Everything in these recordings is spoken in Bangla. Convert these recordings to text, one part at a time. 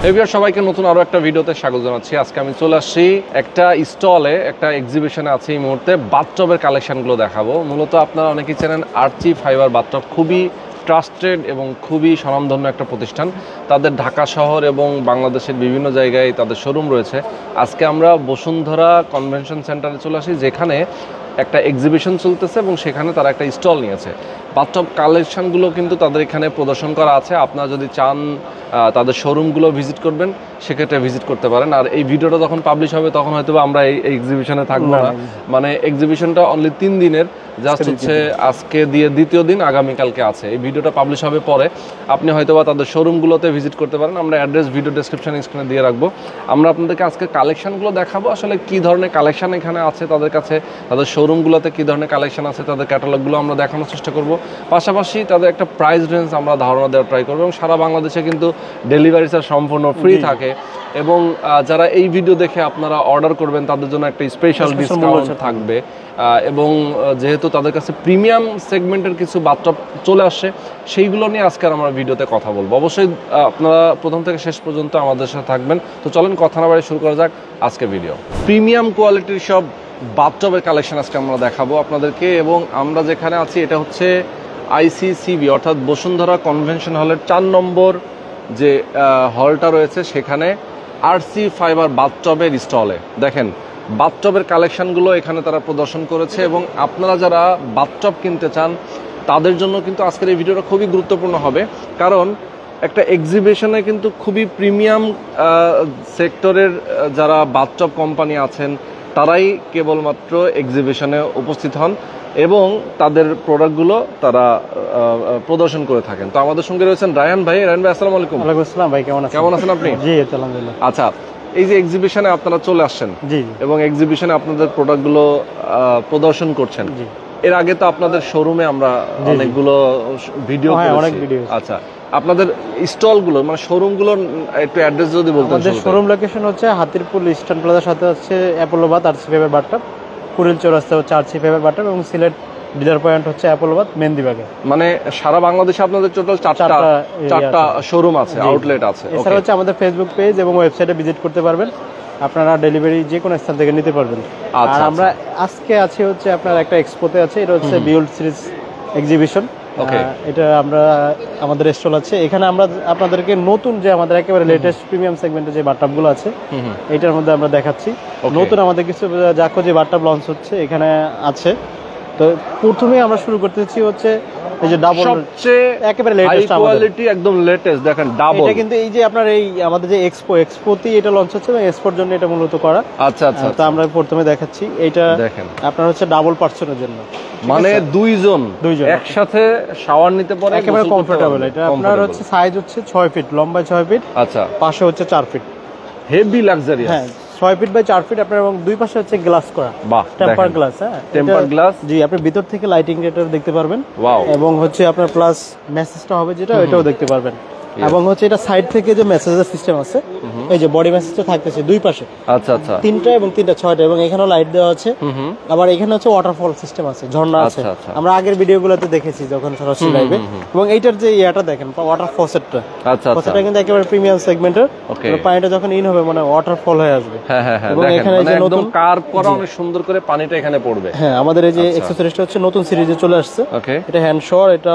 এভিয়ার সবাইকে নতুন আরো একটা ভিডিওতে স্বাগত জানাচ্ছি। আজকে আমি চলে আসছি একটা স্টলে, একটা এক্সিবিশনে আছে এই মুহূর্তে। বাথটবের কালেকশনগুলো দেখাবো। মূলত আপনারা অনেকেই জানেন আর্চি ফাইবার বাথটব খুবই ট্রাস্টেড এবং খুবই স্বনামধন্য একটা প্রতিষ্ঠান। তাদের ঢাকা শহর এবং বাংলাদেশের বিভিন্ন জায়গায় তাদের শোরুম রয়েছে। আজকে আমরা বসুন্ধরা কনভেনশন সেন্টারে চলে আসি, যেখানে একটা এক্সিবিশন চলতেছে এবং সেখানে তারা একটা স্টল নিয়েছে। বাথটব কালেকশনগুলো কিন্তু তাদের এখানে প্রদর্শন করা আছে। আপনারা যদি চান তাদের শোরুমগুলো ভিজিট করবেন, সেক্ষেত্রে ভিজিট করতে পারেন। আর এই ভিডিওটা যখন পাবলিশ হবে তখন হয়তো আমরা এই এক্সিবিশনে থাকবো না। মানে এক্সিবিশনটা অনলি 3 দিনের, জাস্ট হচ্ছে আজকে দিয়ে দ্বিতীয় দিন, আগামীকালকে আছে। এই ভিডিওটা পাবলিশ হবে পরে, আপনি হয়তোবা তাদের শোরুমগুলোতে ভিজিট করতে পারেন। আমরা অ্যাড্রেস ভিডিও ডেসক্রিপশন স্ক্রিনে দিয়ে রাখবো। আমরা আপনাদেরকে আজকে কালেকশনগুলো দেখাবো, আসলে কী ধরনের কালেকশন এখানে আছে তাদের কাছে, তাদের শোরুমগুলোতে কী ধরনের কালেকশন আছে, তাদের ক্যাটালগুলো আমরা দেখানোর চেষ্টা করব। পাশাপাশি তাদের একটা প্রাইস রেঞ্জ আমরা ধারণা দেওয়ার ট্রাই করবো। এবং সারা বাংলাদেশে কিন্তু ডেলিভারি চার্জ সম্পূর্ণ ফ্রি থাকে। এবং যারা এই ভিডিও দেখে আপনারা অর্ডার করবেন তাদের জন্য একটা স্পেশাল ডিসকাউন্ট থাকবে। এবং যেহেতু তাদের কাছে প্রিমিয়াম সেগমেন্টের কিছু বাথটব চলে আসছে, সেইগুলো নিয়ে আজকে আমরা ভিডিওতে কথা বলবো। অবশ্যই আপনারা প্রথম থেকে শেষ পর্যন্ত আমাদের সাথে থাকবেন। তো চলেন কথা না বাড়িয়ে শুরু করা যাক আজকে ভিডিও। প্রিমিয়াম কোয়ালিটির সব বাথটবের কালেকশন আজকে আমরা দেখাবো আপনাদেরকে। এবং আমরা যেখানে আছি এটা হচ্ছে আইসিসিবি অর্থাৎ বসুন্ধরা কনভেনশন হলের 4 নম্বর যে হলটা রয়েছে, সেখানে আরসি ফাইবার বাথটবের স্টলে দেখেন বাথটবের কালেকশনগুলো এখানে তারা প্রদর্শন করেছে। এবং আপনারা যারা বাথটব কিনতে চান তাদের জন্য কিন্তু আজকের এই ভিডিওটা খুবই গুরুত্বপূর্ণ হবে, কারণ একটা এক্সিবিশনে কিন্তু খুবই প্রিমিয়াম সেক্টরের যারা বাথটব কোম্পানি আছেন তারাই কেবলমাত্র এক্সিবিশনে উপস্থিত হন এবং তাদের প্রোডাক্টগুলো তারা প্রদর্শন করে থাকেন। তো আমাদের সঙ্গে রয়েছেন রায়হান ভাই। রায়হান ভাই আসসালামু আলাইকুম। ওয়ালাইকুম আসসালাম ভাই, কেমন আছেন আপনি? জি আলহামদুলিল্লাহ। আচ্ছা, এই যে এক্সিবিশনে আপনারা চলে আসছেন এবং এক্সিবিশনে আপনাদের প্রোডাক্টগুলো প্রদর্শন করছেন, এর আগে তো আপনাদের শোরুমে আমরা অনেকগুলো ভিডিও করেছি। আচ্ছা, আপনাদের স্টলগুলো মানে শোরুমগুলো একটু অ্যাড্রেস যদি বলতেন। আমাদের শোরুম লোকেশন হচ্ছে হাতিরপুল ইস্টার্ন প্লাজার সাথে হচ্ছে অ্যাপোলোবাদ আরসি ফাইবার বাথটব, কুড়িল চৌরাস্তা হচ্ছে আরসি ফাইবার বাথটব এবং সিলেট ডিলার পয়েন্ট হচ্ছে অ্যাপোলোবাদ মেহেন্দিবাগে। মানে সারা বাংলাদেশে আপনাদের টোটাল চারটা শোরুম আছে, আউটলেট আছে। এছাড়া হচ্ছে আমাদের ফেসবুক পেজ এবং ওয়েবসাইটে ভিজিট করতে পারবেন, আপনারা ডেলিভারি যে কোনো স্থান থেকে নিতে পারবেন। আর আমরা আজকে আছি হচ্ছে আপনার একটা এক্সপোতে আছে, এটা হচ্ছে বিউল্ড সিরিজ এক্সিবিশন। এটা আমরা আমাদের স্টল আছে এখানে। আমরা আপনাদেরকে নতুন যে আমাদের একেবারে লেটেস্ট প্রিমিয়াম সেগমেন্টের যে বাথটবগুলো আছে এটার মধ্যে আমরা দেখাচ্ছি। নতুন আমাদের কিছু জাকোজি বাথটব লঞ্চ হচ্ছে এখানে আছে। তো প্রথমে আমরা শুরু করতেছি হচ্ছে এই যে ডাবল, সবচেয়ে একেবারে লেটেস্ট কোয়ালিটি, একদম লেটেস্ট। দেখেন ডাবল, এটা কিন্তু এই যে আপনার এই আমাদের যে এক্সপোতে এটা লঞ্চ হচ্ছে এবং এক্সপোর জন্য এটা মূলত করা। আচ্ছা আচ্ছা, তো আমরা প্রথমে দেখাচ্ছি এটা। দেখেন আপনার হচ্ছে ডাবল পার্সনের জন্য, মানে দুইজন একসাথে শাওয়ার নিতে পারে, একেবারে কমফোর্টেবল। এটা আপনার হচ্ছে সাইজ হচ্ছে 6 ফিট, লম্বায় 6 ফিট, আচ্ছা পাশে হচ্ছে 4 ফিট, হেভি লাক্সারিয়াস। হ্যাঁ 6 ফিট বাই 4 ফিট আপনার, এবং দুই পাশে হচ্ছে গ্লাস করা, টেম্পার গ্লাস। হ্যাঁ টেম্পার গ্লাস, জি। আপনি ভিতর থেকে লাইটিং এটা দেখতে পারবেন এবং হচ্ছে আপনার প্লাস মেসেজটা হবে যেটা এটাও দেখতে পারবেন। এবং হচ্ছে এটা সাইড থেকে যে মেসেজের সিস্টেম আছে, এই যে বডি মেসেজটা থাকতেছে দুই পাশে। আচ্ছা আচ্ছা, 3টা এবং 3টা 6টা, এবং এখানেও লাইট দেওয়া আছে। আবার এখানে হচ্ছে ওয়াটারফল সিস্টেম আছে, ঝর্ণা আছে। আমরা আগের ভিডিওগুলোতে দেখেছি যখন সরাসরি লাইভে। এবং এইটার যে ইয়াটা দেখেন ওয়াটার ফসেটটা, আচ্ছা ফসেটটা কিন্তু একেবারে প্রিমিয়াম সেগমেন্টের। পানিটা যখন ইন হবে মানে ওয়াটারফল হয়ে আসবে। হ্যাঁ হ্যাঁ হ্যাঁ, এবং এখানে যে নতুন কার্ভ করা অনেক সুন্দর করে পানিটা এখানে পড়বে। হ্যাঁ, আমাদের এই যে অ্যাকসেসরিজটা হচ্ছে নতুন সিরিজে চলে আসছে। এটা হ্যান্ড শাওয়ার, এটা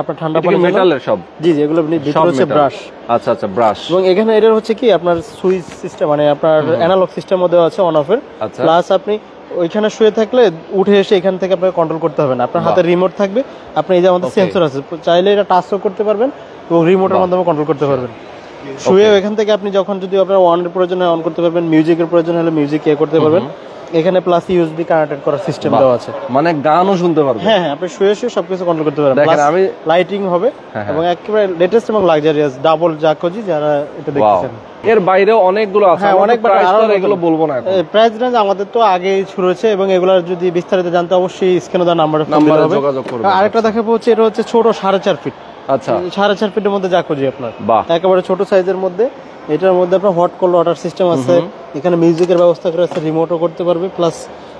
আপনার ঠান্ডা পানি মেটালের সব। জি জি, এগুলো ভিতরে হচ্ছে ব্রাশ। আচ্ছা আচ্ছা, ব্রাশ। এবং এখানে এটার হচ্ছে কি আপনার সুইচ সিস্টেম, মানে আপনার অ্যানালগ সিস্টেমও দেওয়া আছে অন অফের। প্লাস আপনি ওইখানে শুয়ে থাকলে উঠে এসে এখান থেকে আপনাকে কন্ট্রোল করতে হবে না, আপনার হাতে রিমোট থাকবে। আপনি এই যে আমাদের সেন্সর আছে, চাইলে এটা টাচও করতে পারবেন এবং রিমোটের মাধ্যমে কন্ট্রোল করতে পারবেন। শুয়ে এখান থেকে আপনি যখন যদি আপনার অনের প্রয়োজন হয় অন করতে পারবেন, মিউজিকের প্রয়োজন হলে মিউজিক করতে পারবেন। এখানে প্লাস ইউএসবি কানেক্টেড করার সিস্টেম দেওয়া আছে, মানে গানও শুনতে পারবেন। হ্যাঁ হ্যাঁ, আপনি শুয়ে শুয়ে সবকিছু কন্ট্রোল করতে পারবেন। প্লাস আমি লাইটিং হবে এবং একেবারে লেটেস্ট এবং লাক্সারিয়াস ডাবল জাকোজি যারা এটা দেখতেছেন। এর বাইরে অনেকগুলো আছে, অনেক প্রাইস, আর এগুলো বলবো না এখন। প্রাইস রেঞ্জ আমাদের তো আগেই শুরু হয়েছে এবং এগুলোর যদি বিস্তারিত জানতে অবশ্যই স্ক্রিনে দেওয়া নাম্বারে যোগাযোগ করবেন। আরেকটা দেখাবো হচ্ছে এটা হচ্ছে ছোট 4.5 ফিট। আচ্ছা, 4.5 ফিটের মধ্যে জাকোজি আপনার, একেবারে ছোট সাইজের মধ্যে। এটার মধ্যে আপনার হট কোল্ড ওয়াটার সিস্টেম আছে, এখানে মিউজিকের ব্যবস্থা করা আছে, রিমোটও করতে পারবে। প্লাস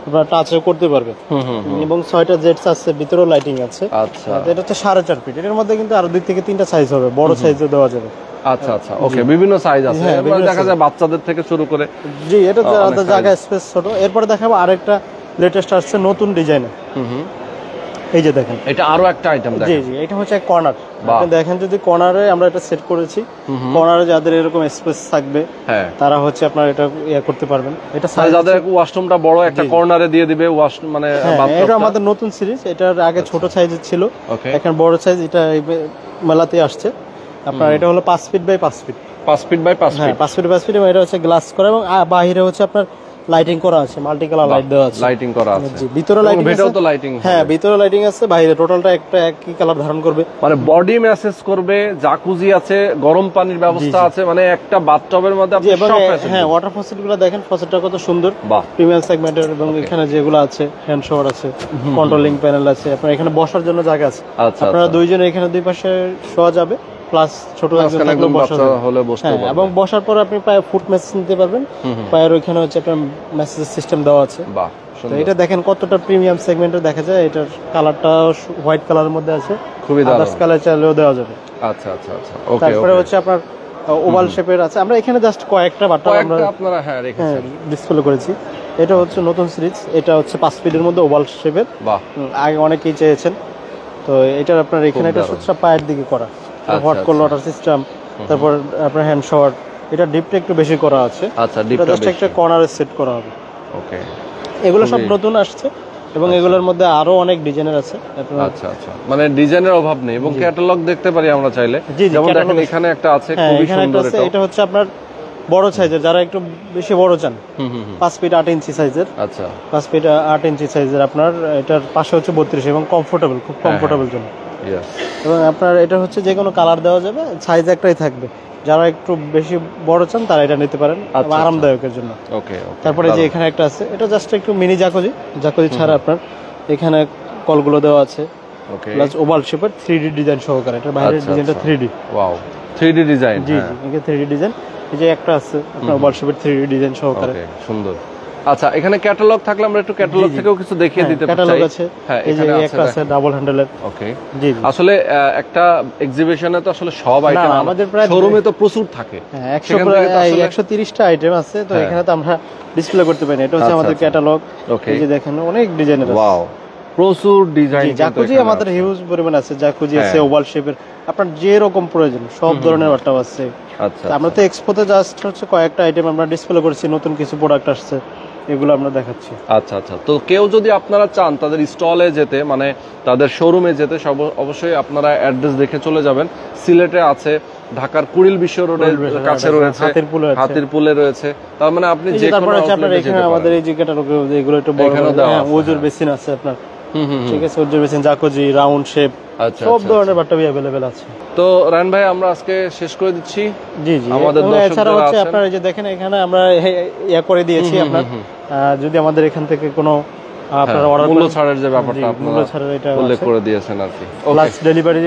আপনারা টাচও করতে পারবেন। এবং 6টা জেটস আছে, ভিতরেও লাইটিং আছে। আচ্ছা, এটা হচ্ছে 4.5 ফিট। এর মধ্যে কিন্তু আরো 2 থেকে 3টা সাইজ হবে, বড় সাইজও দেওয়া যাবে। আচ্ছা আচ্ছা, ওকে, বিভিন্ন সাইজ আছে, দেখা যায় বাচ্চাদের থেকে শুরু করে। জি, এটা জায়গা স্পেস ছোট। এরপরে দেখাবো আরেকটা লেটেস্ট আসছে নতুন ডিজাইনে। এই যে দেখেন, এটা আরো একটা আইটেম দেখেন। জি জি, এটা হচ্ছে কর্নার। আপনি দেখেন যদি কর্নারে আমরা এটা সেট করেছি, কর্নারে যাদের এরকম স্পেস থাকবে তারা হচ্ছে আপনারা এটা করতে পারবেন। এটা সাইজ যাদের ওয়াশরুমটা বড় একটা কর্নারে দিয়ে দিবে ওয়াশ, মানে এটা আমাদের নতুন সিরিজ। এটার আগে ছোট সাইজের ছিল, এখন বড় সাইজ, এটা মেলাতে আসছে আপনার। এটা হলো 5 feet by 5 feet, 5 feet by 5 feet, 5 feet 5 feet. এবং এটা হচ্ছে গ্লাস করা এবং বাইরে হচ্ছে আপনার লাইটিং করা আছে, মাল্টি কালার লাইট দেওয়া আছে, লাইটিং করা আছে। জি, ভিতরে লাইটিং আছে, ভিতরেও তো লাইটিং। হ্যাঁ, ভিতরে লাইটিং আছে, বাইরে টোটালটা একটা একই কালার ধারণ করবে। মানে বডি ম্যাসেজ করবে, জাকুজি আছে, গরম পানির ব্যবস্থা আছে, মানে একটা বাথটবের মধ্যে আপনি সব ফ্যাসিলিটি। হ্যাঁ, ওয়াটার ফসিলিটিগুলো দেখেন, ফসিলটা কত সুন্দর, প্রিমিয়াম সেগমেন্টের। এবং এখানে যেগুলো আছে, হ্যান্ড শাওয়ার আছে, কন্ট্রোলিং প্যানেল আছে, আপনার এখানে বসার জন্য জায়গা আছে। আপনারা দুইজন এখানে দুই পাশে শোয়া যাবে, প্লাস ছোট একজন থাকলে বসতে পারবেন। এবং বসার পর আপনি পায়ে ফুট মেসেজ নিতে পারবেন, পায়ের ওইখানে হচ্ছে আপনার মেসেজ সিস্টেম দেওয়া আছে। বাহ, তো এটা দেখেন কতটা প্রিমিয়াম সেগমেন্টের দেখা যায়। এটার কালারটা হোয়াইট কালারের মধ্যে আছে, খুবই দারুণ। আদার্স কালার চাইলেও দেওয়া যাবে। আচ্ছা আচ্ছা আচ্ছা, ওকে। তারপরে হচ্ছে আপনার ওভাল শেপের আছে। আমরা এখানে জাস্ট কয়েকটা বাটন আমরা আপনারা রেখেছেন, ডিসপ্লে করেছি। এটা হচ্ছে নতুন সিরিজ, এটা হচ্ছে 5 ফিটের মধ্যে ওভাল শেপের। বাহ, আগে অনেকেই চেয়েছেন। তো এটা আপনার এখানে এটা হচ্ছে পায়ের দিকে করা, হট কোল্ড ওয়াটার সিস্টেম, তারপর আপনার হ্যান্ড শাওয়ার। এটা ডিপটা একটু বেশি করা আছে। আচ্ছা, ডিপটা জাস্ট একটা কর্নারে সেট করা হবে। ওকে, এগুলো সব নতুন আসছে এবং এগুলোর মধ্যে আরো অনেক ডিজাইনের আছে। আচ্ছা আচ্ছা, মানে ডিজাইনের অভাব নেই এবং ক্যাটালগ দেখতে পারি আমরা চাইলে। যেমন দেখেন এখানে একটা আছে, খুবই সুন্দর। এটা হচ্ছে আপনার বড় সাইজের, যারা একটু বেশি বড় চান, 5 ফিট 8 ইঞ্চি সাইজের। আচ্ছা, 5 ফিট 8 ইঞ্চি সাইজের আপনার। এটার পাশে হচ্ছে 32 এবং কমফোর্টেবল, খুব কমফোর্টেবল জন্য। এবং আপনার এটা হচ্ছে যে কোনো কালার দেওয়া যাবে, সাইজ একটাই থাকবে। যারা একটু বেশি বড় চান তারা এটা নিতে পারেন, আরামদায়কের জন্য। ওকে, তারপরে যে এখানে একটা আছে, এটা জাস্ট একটু মিনি জাকুজি ছাড়া আপনার এখানে কলগুলো দেওয়া আছে, প্লাস ওভাল শেপের 3D ডিজাইন সহকারে। এটা বাইরের ডিজাইনটা 3D। Wow, 3D design. জি জি, এটা 3D ডিজাইন। এই যে একটা আছে আপনার ওভাল শেপের 3D ডিজাইন সহকারে। ওকে, সুন্দর। আচ্ছা, এখানে ক্যাটালগ থাকলে আমরা একটু ক্যাটালগ থেকেও কিছু দেখিয়ে দিতে পারি। ক্যাটালগ আছে, এই যে একটা আছে ডাবল হ্যান্ডেলের। ওকে, জি। আসলে একটা এক্সিবিশনে তো আসলে সব আইটেম আমাদের প্রায় শোরুমে তো প্রচুর থাকে। 130টা আইটেম আছে, তো এখানে তো আমরা ডিসপ্লে করতে পারি না। এটা হচ্ছে আমাদের ক্যাটালগ। এই যে দেখেন অনেক ডিজাইনের আছে। ওয়াও, প্রচুর ডিজাইন। জাকুজি আমাদের হিউজ পরিমাণ আছে, জাকুজি আছে, ওভাল শেপের, আপনার যে রকম প্রয়োজন সব ধরনের বাট্টাও আছে। আচ্ছা, আমরা তো এক্সপোতে জাস্ট হচ্ছে কয়েকটা আইটেম আমরা ডিসপ্লে করেছি, নতুন কিছু প্রোডাক্ট আসছে, এগুলো আমরা দেখাচ্ছি। আচ্ছা আচ্ছা, তো কেউ যদি আপনারা চান তাদের স্টলে যেতে, মানে তাদের শোরুমে যেতে, অবশ্যই আপনারা অ্যাড্রেস দেখে চলে যাবেন। সিলেটে আছে, ঢাকার কুড়িল বিশ্ব রোডের কাছে রয়েছে, হাতিরপুলে রয়েছে। তার মানে আপনি যে কোনো আপনার এখানে আমাদের এই যে ক্যাটালগ, এগুলো একটু বড়, ওজুর বেসিন আছে আপনার, ঠিক আছে, ওজুর বেসিন, জাকুজি, রাউন্ড শেপ, সব ধরনের বাট্টাবি अवेलेबल আছে। তো রায়ন ভাই, আমরা আজকে শেষ করে দিচ্ছি। জি জি, আমাদের এছাড়া হচ্ছে আপনারা এই যে দেখেন এখানে আমরা ইয়া করে দিয়েছি আপনার, যদি আমাদের এখান থেকে কোনো আপনারা অর্ডার মূল্য ছাড়ের যে ব্যাপারটা আপনারা এটা উল্লেখ করে দিয়েছেন আর কি, প্লাস ডেলিভারি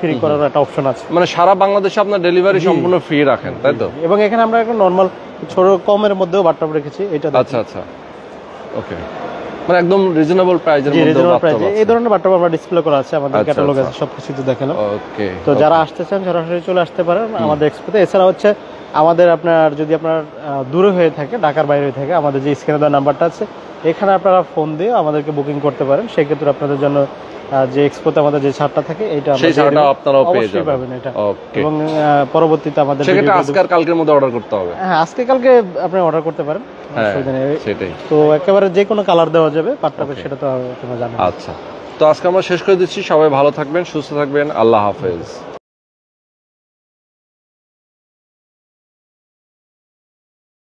ফ্রি করার একটা অপশন আছে। মানে সারা বাংলাদেশে আপনার ডেলিভারি সম্পূর্ণ ফ্রি রাখেন, তাই তো? এবং এখানে আমরা একটা নরমাল ছোট কমের মধ্যেও বাট্টাব রেখেছি, এটা। আচ্ছা আচ্ছা, ওকে, মানে একদম রিজনেবল প্রাইজের মধ্যে বাট্টাব আছে। এই ধরনের বাট্টাব আমরা ডিসপ্লে করা আছে, আমাদের ক্যাটালগে আছে, সবকিছু দেখেন। ওকে, তো যারা আসতে চান সরাসরি চলে আসতে পারেন আমাদের এক্সপোতে। এছাড়া হচ্ছে আমাদের আপনার যদি আপনার দূরে হয়ে থাকে, ঢাকার বাইরে হয়ে থাকে, আমাদের যে স্ক্রিনে দেওয়া নাম্বারটা আছে, এখানে আপনারা ফোন দিয়ে আমাদেরকে বুকিং করতে পারেন। সেক্ষেত্রে আপনাদের জন্য যে এক্সপোতে আমাদের যে ছাড়টা থাকে, এটা আপনারাও পেয়ে যাবেন এটা। এবং পরবর্তীতে আমাদের আজকে আর কালকের মধ্যে অর্ডার করতে হবে। হ্যাঁ, আজকে কালকে আপনি অর্ডার করতে পারেন, সেটাই। তো একেবারে যে কোনো কালার দেওয়া যাবে বাট্টাবে, সেটা তো আপনারা জানেন। আচ্ছা, তো আজকে আমরা শেষ করে দিচ্ছি। সবাই ভালো থাকবেন, সুস্থ থাকবেন, আল্লাহ হাফেজ।